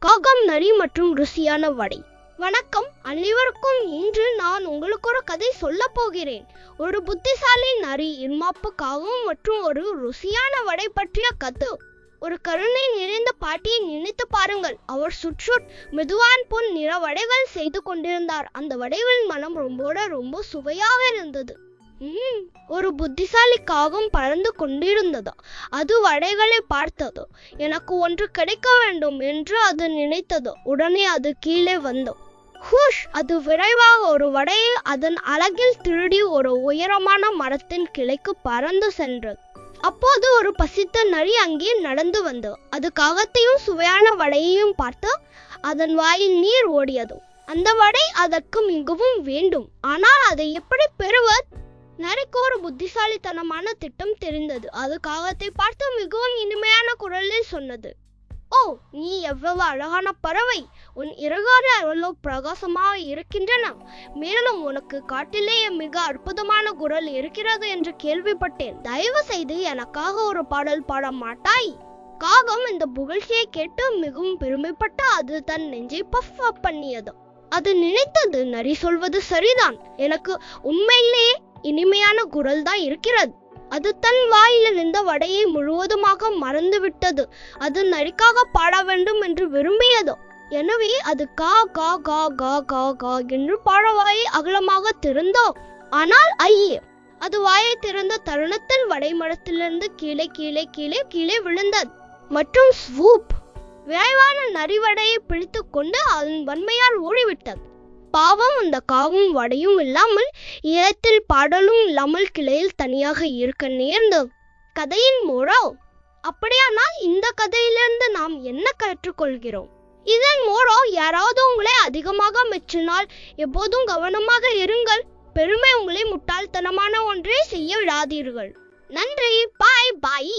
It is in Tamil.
காகம், நரி மற்றும் ருசியான வடை. வணக்கம் அனைவருக்கும். இன்று நான் உங்களுக்கு ஒரு கதை சொல்ல போகிறேன். ஒரு புத்திசாலி நரி, இருமாப்பு காகம் மற்றும் ஒரு ருசியான வடை பற்றிய கதை. ஒரு கருணை நிறைந்த பாட்டியை நினைத்து பாருங்கள். அவர் சுற்றுட் மெதுவான பொன் நிற வடைகள் செய்து கொண்டிருந்தார். அந்த வடைகளின் மனம் ரொம்ப சுவையாக இருந்தது. ஒரு புத்திசாலி காகம் பறந்து கொண்டிருந்தது. அது வடைகளை பார்த்தது. எனக்கு ஒன்று கிடைக்க வேண்டும் என்று அது நினைத்தது. உடனே அது கீழே வந்தது. ஹூஷ்! அது விரைவாக ஒரு வடையை அதன் அலகில் திருடி ஒரு உயரமான மரத்தின் கிளைக்கு பறந்து சென்றது. அப்போது ஒரு பசித்த நரி அங்கே நடந்து வந்தது. அது காகத்தையும் சுவையான வடையையும் பார்த்து அதன் வாயில் நீர் ஓடியது. அந்த வடை அதற்கு மிகவும் வேண்டும். ஆனால் அதை எப்படி பெறுவது? நரிக்கு ஒரு புத்திசாலித்தனமான திட்டம் தெரிந்தது. அது காகத்தை பார்த்து மிகவும் இனிமையான குரலில் சொன்னது. ஓ, நீ எவ்வளவு அழகான பறவை! உன் இறகுகள் எவ்வளவு பிரகாசமாக இருக்கின்றன. மேலும் உனக்கு காட்டிலேயே மிக அற்புதமான குரல் இருக்கிறது என்று கேள்விப்பட்டேன். தயவு செய்து எனக்காக ஒரு பாடல் பாட மாட்டாய்? காகம் இந்த புகழ்ச்சியை கேட்டு மிகவும் பெருமைப்பட்டு அது தன் நெஞ்சை பஃப் பண்ணியது. அது நினைத்தது, நரி சொல்வது சரிதான். எனக்கு உண்மையிலேயே இனிமையான குரல் தான் இருக்கிறது. அது தன் வாயில் இருந்த வடையை முழுவதுமாக மறந்துவிட்டது. அது நரிக்காக பாட வேண்டும் என்று விரும்பியது. எனவே அது கா கா கா கா கா கா என்று பாட வாயை அகலமாக திறந்தோ. ஆனால் ஐயே! அது வாயை திறந்த தருணத்தில் வடை மரத்திலிருந்து கீழே கீழே கீழே கீழே விழுந்தது. மற்றும் ஸ்வூப்! விரைவான நரி வடையை பிடித்து கொண்டு அதன் வன்மையால் ஓடிவிட்டது. பாவம், அந்த காகும் வடையும் இல்லாமல், ஈரத்தில் பாடலும் இல்லாமல் கிளையில் தனியாக இருக்க நேர்ந்தது. கதையின் மோரல்: அப்படியானால் இந்த கதையிலிருந்து நாம் என்ன கற்றுக்கொள்கிறோம்? இதன் மோரல்: யாராவது உங்களை அதிகமாக மெச்சினால் எப்போதும் கவனமாக இருங்கள். பெருமை உங்களை முட்டாள்தனமான ஒன்றை செய்ய விடாதீர்கள். நன்றி. பாய் பாய்.